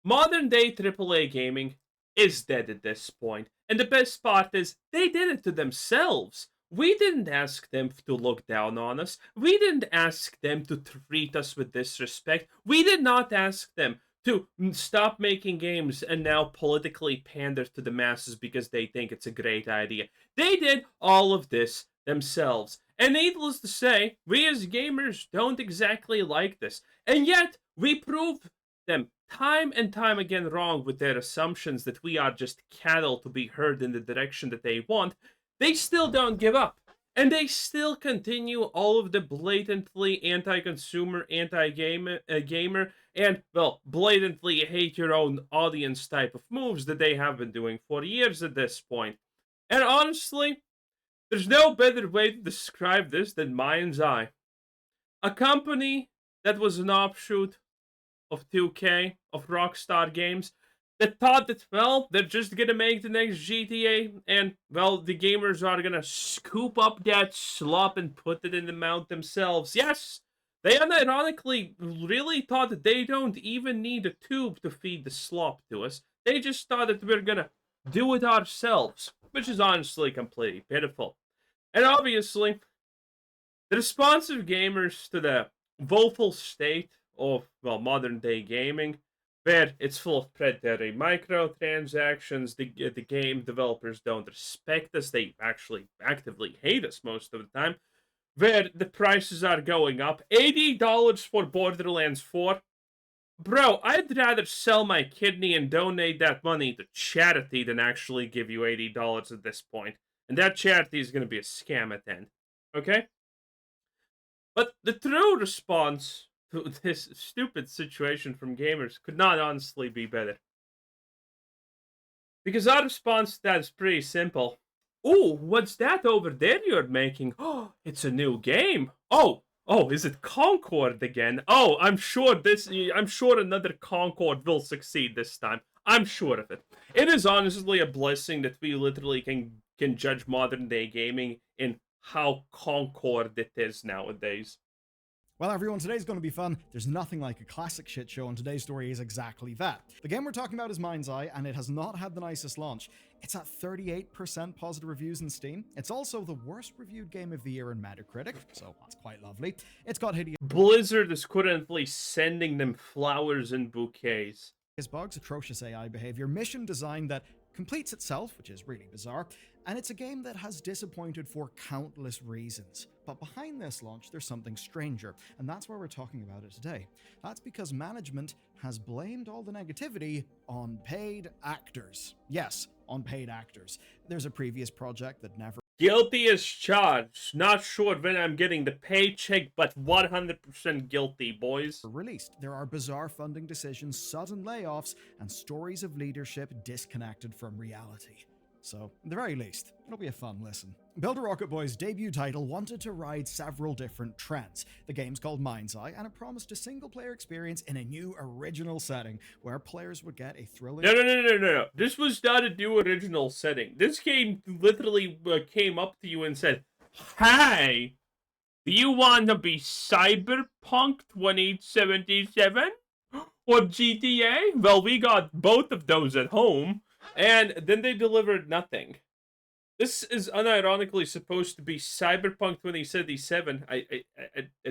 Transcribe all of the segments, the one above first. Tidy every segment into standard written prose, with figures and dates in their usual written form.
Modern day AAA gaming is dead at this point. And the best part is, they did it to themselves. We didn't ask them to look down on us. We didn't ask them to treat us with disrespect. We did not ask them to stop making games and now politically pander to the masses because they think it's a great idea. They did all of this themselves. And needless to say, we as gamers don't exactly like this. And yet, we prove them time and time again wrong with their assumptions that we are just cattle to be herd in the direction that they want. They still don't give up. And they still continue all of the blatantly anti-consumer, anti-gamer, and, well, blatantly hate your own audience type of moves that they have been doing for years at this point. And honestly, there's no better way to describe this than MindsEye. A company that was an offshoot of 2K, of Rockstar Games, that thought that, well, they're just gonna make the next GTA, and, well, the gamers are gonna scoop up that slop and put it in the mouth themselves. Yes! They unironically really thought that they don't even need a tube to feed the slop to us. They just thought that we're gonna do it ourselves, which is honestly completely pitiful. And obviously, the response of gamers to the woeful state of, well, modern day gaming, where it's full of predatory microtransactions, the game developers don't respect us, they actually actively hate us most of the time, where the prices are going up. $80 for Borderlands 4? Bro, I'd rather sell my kidney and donate that money to charity than actually give you $80 at this point. And that charity is going to be a scam at the end. Okay? But the true response to this stupid situation from gamers could not honestly be better. Because our response to that is pretty simple. Ooh, what's that over there you're making? Oh, it's a new game. Oh, is it Concord again? Oh, I'm sure another Concord will succeed this time. I'm sure of it. It is honestly a blessing that we literally can judge modern day gaming in how Concord it is nowadays. Well, everyone, today's going to be fun. There's nothing like a classic shit show, and today's story is exactly that. The game we're talking about is MindsEye, and it has not had the nicest launch. It's at 38% positive reviews in Steam. It's also the worst reviewed game of the year in Metacritic, so that's quite lovely. It's got hideous Blizzard is currently sending them flowers and bouquets. bugs, atrocious AI behavior, mission design that completes itself, which is really bizarre, and it's a game that has disappointed for countless reasons. But behind this launch, there's something stranger, and that's why we're talking about it today. That's because management has blamed all the negativity on paid actors. Yes, on paid actors. There's a previous project that never Guilty as charged. Not sure when I'm getting the paycheck, but 100% guilty, boys. released. There are bizarre funding decisions, sudden layoffs, and stories of leadership disconnected from reality. So, at the very least, it'll be a fun listen. Builder Rocket Boy's debut title wanted to ride several different trends. The game's called MindsEye, and it promised a single-player experience in a new, original setting, where players would get a thrilling... No. This was not a new original setting. This game literally came up to you and said, "Hey, do you want to be Cyberpunk 2077? Or GTA? Well, we got both of those at home." And then they delivered nothing. This is unironically supposed to be Cyberpunk 2077. I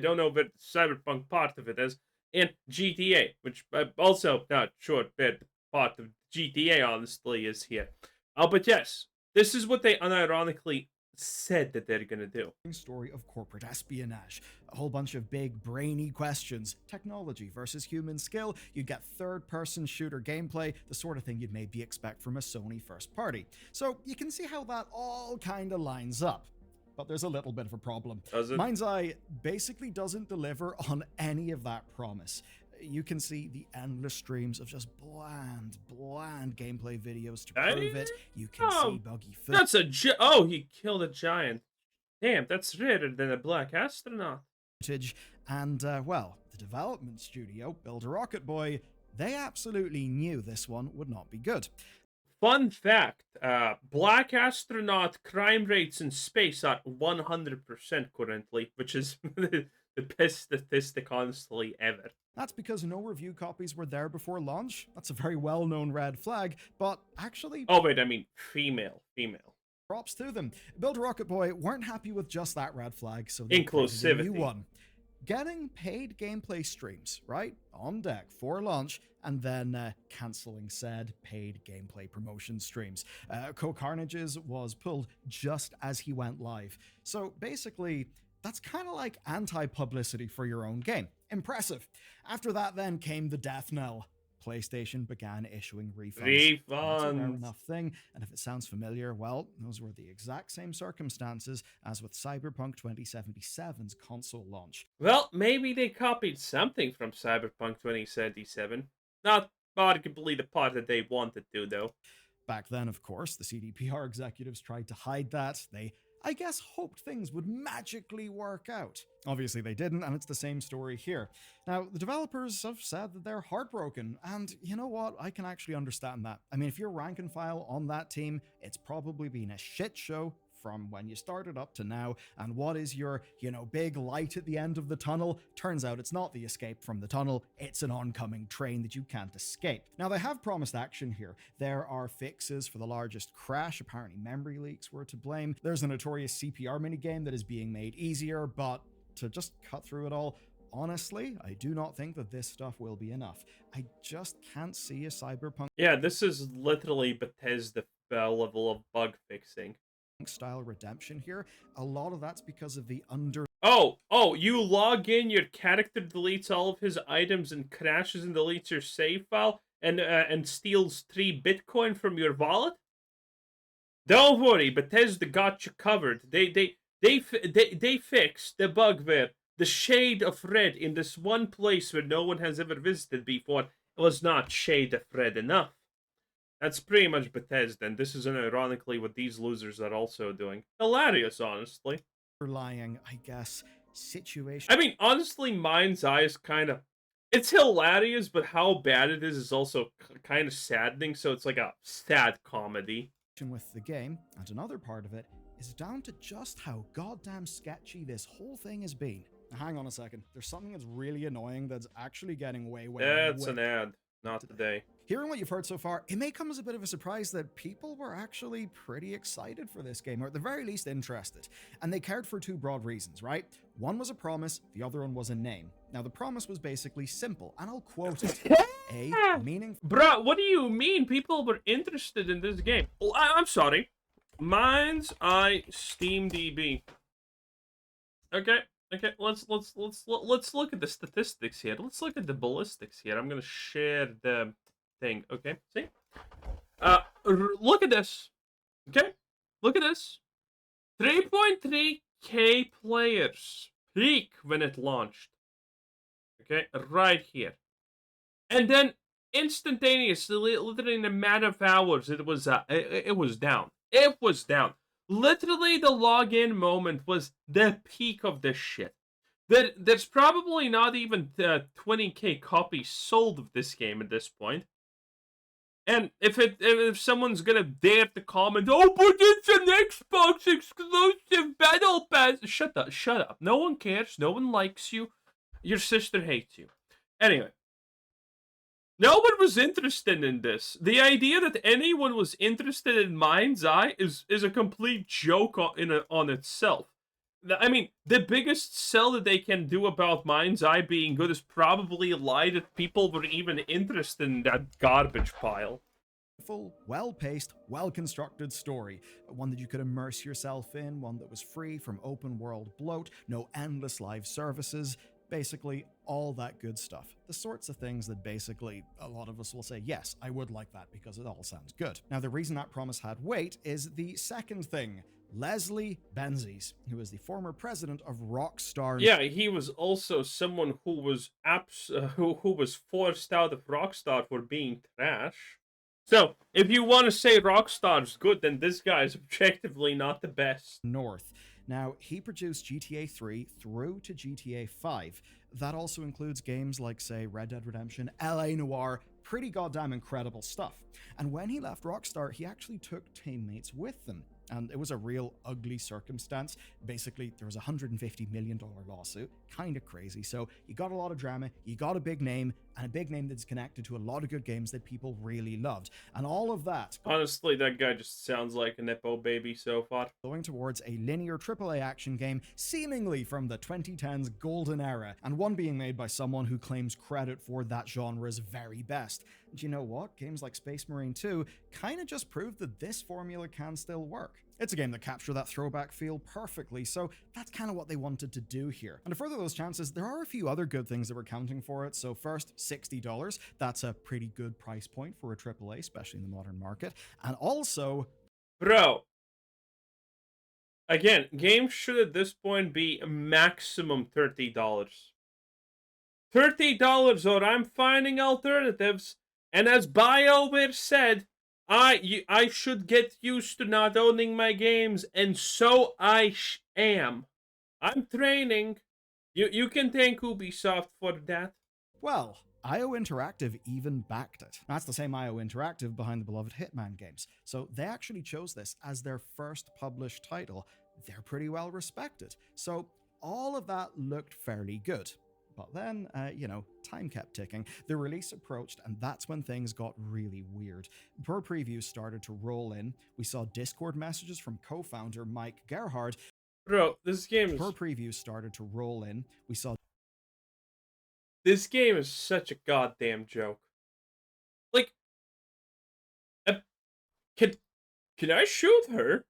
don't know what Cyberpunk part of it is. And GTA, which I'm also not sure what part of GTA honestly is here. But yes, this is what they unironically said that they're gonna do. story of corporate espionage. A whole bunch of big, brainy questions. Technology versus human skill. You get third-person shooter gameplay, the sort of thing you'd maybe expect from a Sony first party. So you can see how that all kinda lines up. But there's a little bit of a problem. Does it? MindsEye basically doesn't deliver on any of that promise. You can see the endless streams of just bland gameplay videos to prove it. You can see buggy footage. That's oh, he killed a giant. Damn, that's rarer than a black astronaut. And, well, the development studio, Builder Rocket Boy, they absolutely knew this one would not be good. Fun fact, black astronaut crime rates in space are 100% currently, which is the best statistic honestly ever. That's because no review copies were there before launch. That's a very well-known red flag, but actually, Oh wait, I mean female. props to them. Build Rocket Boy weren't happy with just that red flag, so they created a new Inclusivity. one. Getting paid gameplay streams, right, on deck for launch, and then cancelling said paid gameplay promotion streams. Co-Carnage's was pulled just as he went live. So basically, that's kind of like anti-publicity for your own game. Impressive. After that then came the death knell. PlayStation began issuing refunds. That's a rare Refunds. enough thing, and if it sounds familiar, well, those were the exact same circumstances as with Cyberpunk 2077's console launch. Well, maybe they copied something from Cyberpunk 2077. Not arguably the part that they wanted to, though. Back then, of course, the CDPR executives tried to hide that. They, I guess, hoped things would magically work out. Obviously, they didn't, and it's the same story here. Now, the developers have said that they're heartbroken, and you know what? I can actually understand that. I mean, if you're rank and file on that team, it's probably been a shit show from when you started up to now, and what is your, big light at the end of the tunnel? Turns out it's not the escape from the tunnel, it's an oncoming train that you can't escape. Now, they have promised action here. There are fixes for the largest crash, apparently memory leaks were to blame. There's a notorious CPR minigame that is being made easier, but to just cut through it all, honestly, I do not think that this stuff will be enough. I just can't see a Cyberpunk Yeah, this is literally Bethesda level of bug fixing. style redemption here. A lot of that's because of the Oh, you log in, your character deletes all of his items and crashes and deletes your save file and steals 3 Bitcoin from your wallet? Don't worry, Bethesda got you covered. They fixed the bug where the shade of red in this one place where no one has ever visited before was not shade of red enough. That's pretty much Bethesda, and this is ironically what these losers are also doing. Hilarious, honestly. underlying, I guess, situation. I mean, honestly, MindsEye is kind of... It's hilarious, but how bad it is also kind of saddening, so it's like a sad comedy. With the game, and another part of it is down to just how goddamn sketchy this whole thing has been. Now, hang on a second. There's something that's really annoying that's actually getting way That's an ad. Not today. Hearing what you've heard so far, it may come as a bit of a surprise that people were actually pretty excited for this game, or at the very least interested. And they cared for 2 broad reasons, right? One was a promise, the other one was a name. Now, the promise was basically simple, and I'll quote it. A meaningful... Bruh, what do you mean people were interested in this game? Oh, I'm sorry. MindsEye SteamDB. Okay, let's look at the statistics here. Let's look at the ballistics here. I'm gonna share the thing. Okay, see? Look at this. Okay, look at this. 3.3k players peak when it launched. Okay, right here, and then instantaneously, literally in a matter of hours, it was down. It was down. Literally, the login moment was the peak of this shit. There's probably not even 20k copies sold of this game at this point. And if someone's gonna dare to comment, oh, but it's an Xbox exclusive battle pass, shut up. No one cares. No one likes you. Your sister hates you. Anyway. No one was interested in this. The idea that anyone was interested in MindsEye is a complete joke on itself. I mean, the biggest sell that they can do about MindsEye being good is probably lie that people were even interested in that garbage pile. Well-paced, well-constructed story. One that you could immerse yourself in, one that was free from open-world bloat, no endless live services, basically all that good stuff. The sorts of things that basically a lot of us will say, yes, I would like that because it all sounds good. Now, the reason that promise had weight is the second thing. Leslie Benzies, who is the former president of Rockstar. Yeah, he was also someone who was who was forced out of Rockstar for being trash. So, if you want to say Rockstar's good, then this guy is objectively not the best. North. Now, he produced GTA 3 through to GTA 5. That also includes games like, say, Red Dead Redemption, LA Noire, pretty goddamn incredible stuff. And when he left Rockstar, he actually took teammates with them. And it was a real ugly circumstance. Basically, there was a $150 million lawsuit. Kind of crazy. So you got a lot of drama, you got a big name, and a big name that's connected to a lot of good games that people really loved. And all of that Honestly, that guy just sounds like a Nepo baby so far. going towards a linear AAA action game seemingly from the 2010s golden era, and one being made by someone who claims credit for that genre's very best. And you know what? Games like Space Marine 2 kind of just proved that this formula can still work. It's a game that captured that throwback feel perfectly, so that's kind of what they wanted to do here. And to further those chances, there are a few other good things that were counting for it. So first, $60. That's a pretty good price point for a AAA, especially in the modern market. And also... Bro, again, games should at this point be maximum $30. $30 or I'm finding alternatives. And as BioWare said, I should get used to not owning my games, and so I am. I'm training. You can thank Ubisoft for that. Well, IO Interactive even backed it. That's the same IO Interactive behind the beloved Hitman games. So they actually chose this as their first published title. They're pretty well respected. So all of that looked fairly good. But then, time kept ticking. The release approached, and that's when things got really weird. Per previews started to roll in. We saw Discord messages from co-founder Mike Gerhard. Bro, this game is... Per previews started to roll in. We saw... This game is such a goddamn joke. Like, can I shoot her?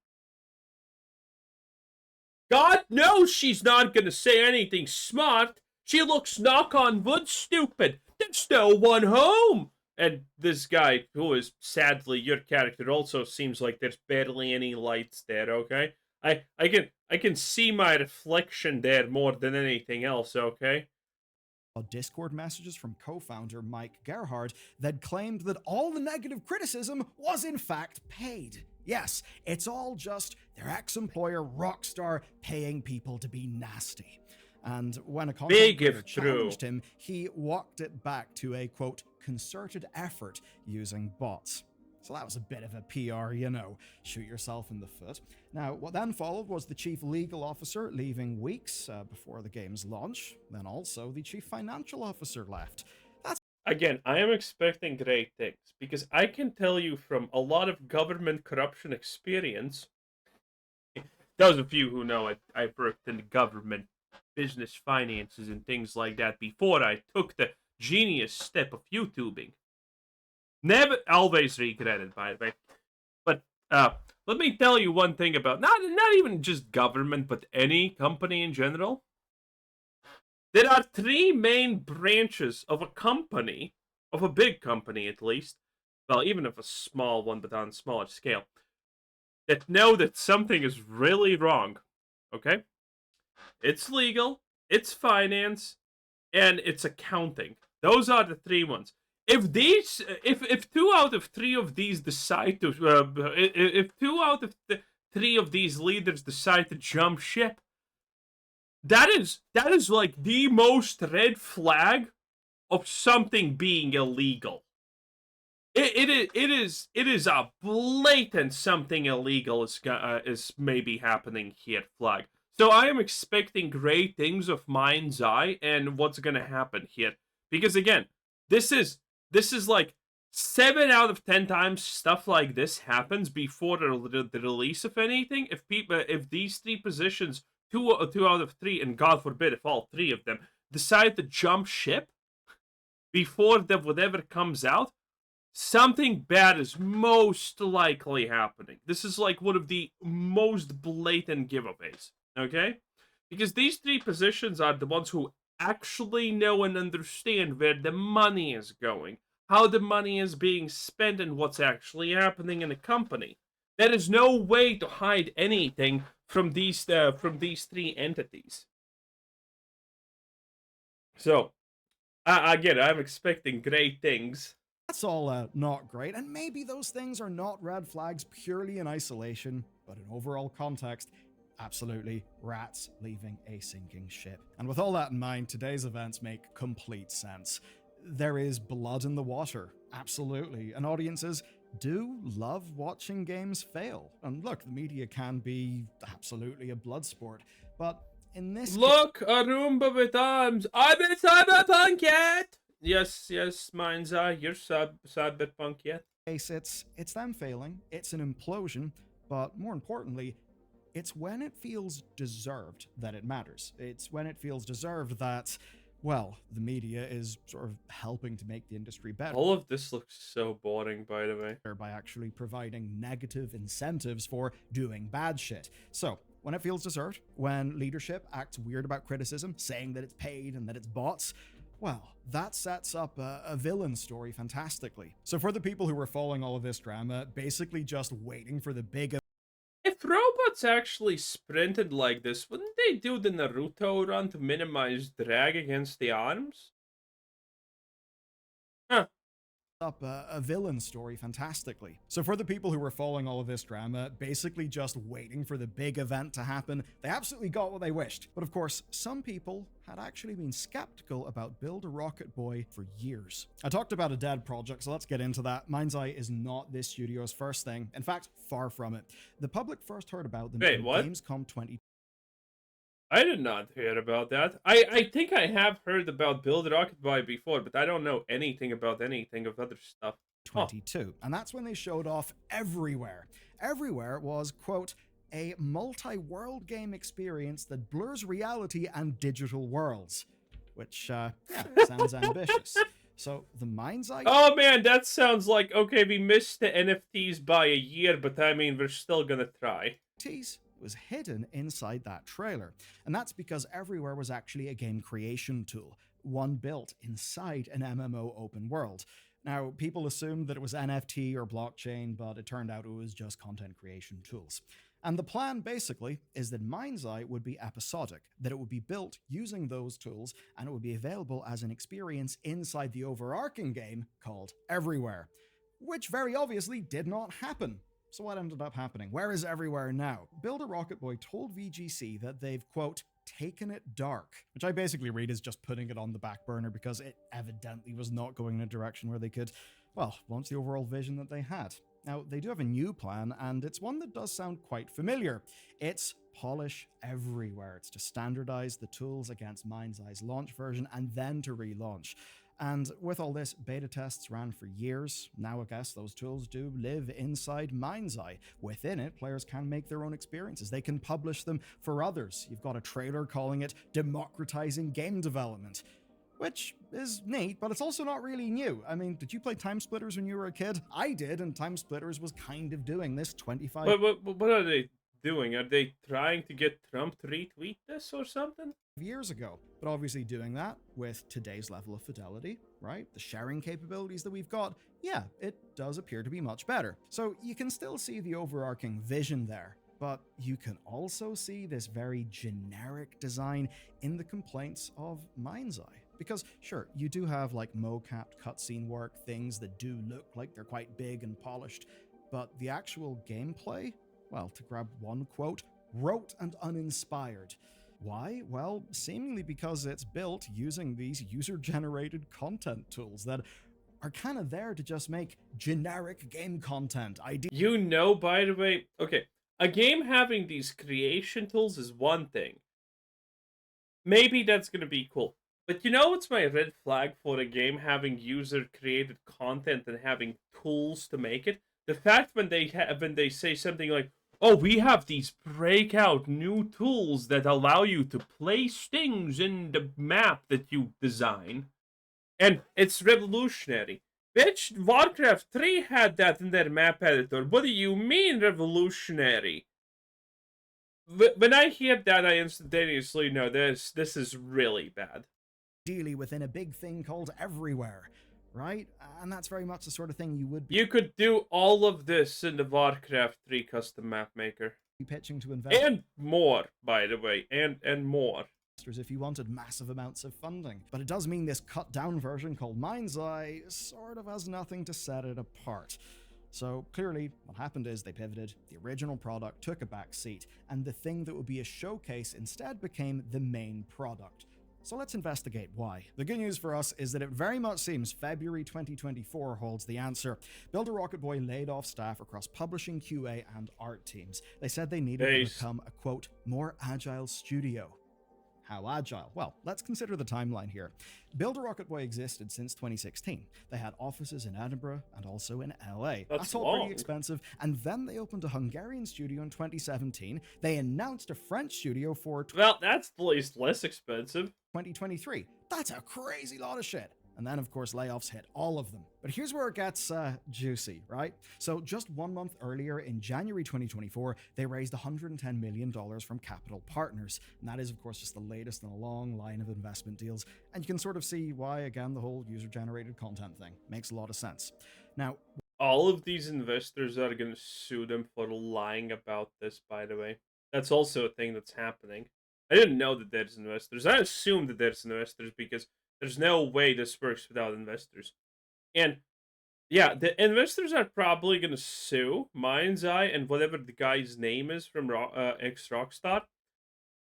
God knows she's not gonna say anything smart. She looks, knock on wood, stupid. There's no one home. And this guy, who is sadly your character, also seems like there's barely any lights there, okay? I can see my reflection there more than anything else, okay? Discord messages from co-founder Mike Gerhard that claimed that all the negative criticism was in fact paid. Yes, it's all just their ex-employer Rockstar paying people to be nasty. And when a content creator challenged him, he walked it back to a, quote, concerted effort using bots. So that was a bit of a PR, shoot yourself in the foot. Now, what then followed was the chief legal officer leaving weeks before the game's launch. Then also the chief financial officer left. Again, I am expecting great things, because I can tell you from a lot of government corruption experience, those of you who know I worked in government business finances and things like that before I took the genius step of YouTubing. Never, always regretted, by the way. But let me tell you one thing about not even just government, but any company in general. There are three main branches of a company, of a big company at least, well, even of a small one, but on a smaller scale, that know that something is really wrong. Okay? It's legal, it's finance, and it's accounting. Those are the three ones. If 2 out of 3 of these decide to, if 2 out of 3 of these leaders decide to jump ship, that is like the most red flag of something being illegal. It is a blatant something illegal is maybe happening here flag. So I am expecting great things of MindsEye and what's gonna happen here, because again, this is like 7 out of 10 times stuff like this happens before the release of anything. If these 3 positions, 2 out of 3, and God forbid if all 3 of them decide to jump ship before whatever comes out, something bad is most likely happening. This is like one of the most blatant giveaways, okay? Because these 3 positions are the ones who actually know and understand where the money is going, how the money is being spent, and what's actually happening in a company. There is no way to hide anything from these 3 entities. So, again, I'm expecting great things. That's all not great, and maybe those things are not red flags purely in isolation, but in overall context, absolutely rats leaving a sinking ship. And with all that in mind, today's events make complete sense. There is blood in the water, absolutely, and audiences do love watching games fail. And look, the media can be absolutely a blood sport, but in this Look, a Roomba with arms. I'm a cyberpunk yet. Yes, yes, MindsEye, you're cyberpunk yet. case, it's them failing, it's an implosion, but more importantly, it's when it feels deserved that it matters. It's when it feels deserved that, well, the media is sort of helping to make the industry better. All of this looks so boring, by the way. By actually providing negative incentives for doing bad shit. So, when it feels deserved, when leadership acts weird about criticism, saying that it's paid and that it's bots, well, that sets up a villain story fantastically. So for the people who were following all of this drama, basically just waiting for the big If robots actually sprinted like this, wouldn't they do the Naruto run to minimize drag against the arms? Huh. up a villain story fantastically. So for the people who were following all of this drama, basically just waiting for the big event to happen, they absolutely got what they wished. But of course, some people had actually been skeptical about Build a Rocket Boy for years. I talked about a dead project, so let's get into that. MindsEye is not this studio's first thing. In fact, far from it. The public first heard about them Wait, in what? Gamescom 20. I did not hear about that. I think I have heard about Build Rocket Boy before, but I don't know anything about anything of other stuff. 22. And that's when they showed off Everywhere. Everywhere was, quote, a multi-world game experience that blurs reality and digital worlds. Which, yeah, sounds ambitious. So, the MindsEye... Oh man, that sounds like, okay, we missed the NFTs by a year, but I mean, we're still gonna try. was hidden inside that trailer. And that's because Everywhere was actually a game creation tool, one built inside an MMO open world. Now, people assumed that it was NFT or blockchain, but it turned out it was just content creation tools. And the plan, basically, is that MindsEye would be episodic, that it would be built using those tools, and it would be available as an experience inside the overarching game called Everywhere. Which very obviously did not happen. So what ended up happening? Where is Everywhere now? Build a Rocket Boy told VGC that they've, quote, taken it dark, which I basically read as just putting it on the back burner because it evidently was not going in a direction where they could, well, launch the overall vision that they had. Now, they do have a new plan, and it's one that does sound quite familiar. It's polish everywhere. It's to standardize the tools against MindsEye's launch version and then to relaunch. And with all this, beta tests ran for years. Now I guess those tools do live inside MindsEye. Within it, players can make their own experiences. They can publish them for others. You've got a trailer calling it democratizing game development, which is neat, but it's also not really new. I mean, did you play Time Splitters when you were a kid? I did, and Time Splitters was kind of doing this 25 What are they doing? Are they trying to get Trump to retweet this or something? years ago, but obviously doing that with today's level of fidelity, right? The sharing capabilities that we've got, yeah, it does appear to be much better. So you can still see the overarching vision there, but you can also see this very generic design in the complaints of MindsEye. Because sure, you do have like mo-capped cutscene work, things that do look like they're quite big and polished, but the actual gameplay, well, to grab one quote, rote and uninspired. Why? Well, seemingly because it's built using these user-generated content tools that are kind of there to just make generic game content. You know, by the way, okay, a game having these creation tools is one thing. Maybe that's gonna be cool. But you know what's my red flag for a game having user-created content and having tools to make it? The fact when they say something like, oh, we have these breakout new tools that allow you to place things in the map that you design. And it's revolutionary. Bitch, Warcraft 3 had that in their map editor. What do you mean revolutionary? When I hear that, I instantaneously know this is really bad. Ideally within a big thing called Everywhere, right? And that's very much the sort of thing you would be You could do all of this in the Warcraft 3 custom map maker. pitching to investors And more, by the way, and more. if you wanted massive amounts of funding. But it does mean this cut down version called MindsEye sort of has nothing to set it apart. So clearly what happened is they pivoted, the original product took a back seat, and the thing that would be a showcase instead became the main product. So let's investigate why. The good news for us is that it very much seems February 2024 holds the answer. Builder Rocket Boy laid off staff across publishing, QA, and art teams. They said they needed to Based. become a, quote, more agile studio. How agile? Well, let's consider the timeline here. Builder Rocket Boy existed since 2016. They had offices in Edinburgh and also in LA. That's all long. pretty expensive. And then they opened a Hungarian studio in 2017. They announced a French studio for Well, that's at least less expensive. 2023. That's a crazy lot of shit. And then, of course, layoffs hit all of them. But here's where it gets juicy, right? So just 1 month earlier, in January 2024, they raised $110 million from capital partners. And that is, of course, just the latest in a long line of investment deals. And you can sort of see why, again, the whole user-generated content thing makes a lot of sense. Now, all of these investors are going to sue them for lying about this, by the way. That's also a thing that's happening. I didn't know that there's investors. I assumed that there's investors because there's no way this works without investors. And yeah, the investors are probably going to sue MindsEye and whatever the guy's name is from ex-Rockstar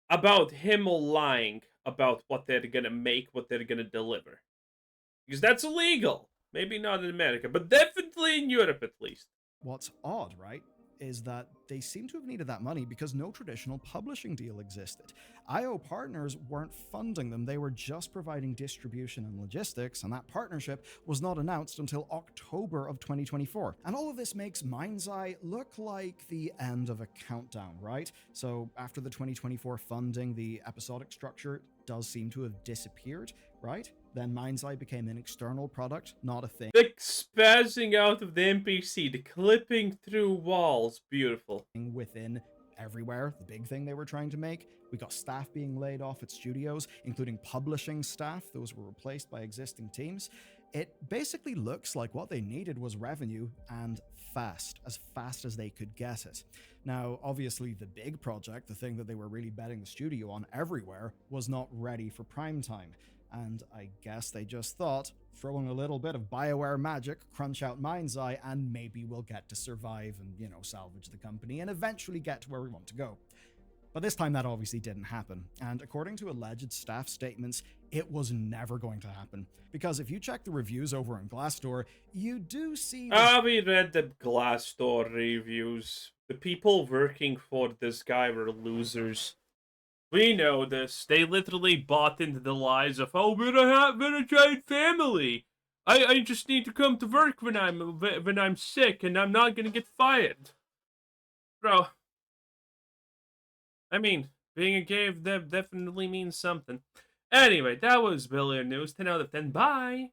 about him lying about what they're going to make, what they're going to deliver. Because that's illegal. Maybe not in America, but definitely in Europe at least. what's odd, right, is that they seem to have needed that money because no traditional publishing deal existed. IO partners weren't funding them, they were just providing distribution and logistics, and that partnership was not announced until October of 2024. And all of this makes MindsEye look like the end of a countdown, right? So after the 2024 funding, the episodic structure does seem to have disappeared, right? Then MindsEye became an external product, not a thing. The spazzing out of the NPC, the clipping through walls, beautiful. Within everywhere, the big thing they were trying to make. We got staff being laid off at studios, including publishing staff. Those were replaced by existing teams. It basically looks like what they needed was revenue, and fast as they could get it. Now, obviously, the big project, the thing that they were really betting the studio on everywhere, was not ready for prime time. And I guess they just thought, throw in a little bit of BioWare magic, crunch out MindsEye, and maybe we'll get to survive and, salvage the company and eventually get to where we want to go. But this time that obviously didn't happen. And according to alleged staff statements, it was never going to happen. Because if you check the reviews over on Glassdoor, you do see... We read the Glassdoor reviews. The people working for this guy were losers. We know this. They literally bought into the lies of, oh, we're a giant family. I just need to come to work when I'm sick and I'm not gonna get fired. Bro. I mean, being a gay definitely means something. Anyway, that was Billion News. 10 out of 10. Bye.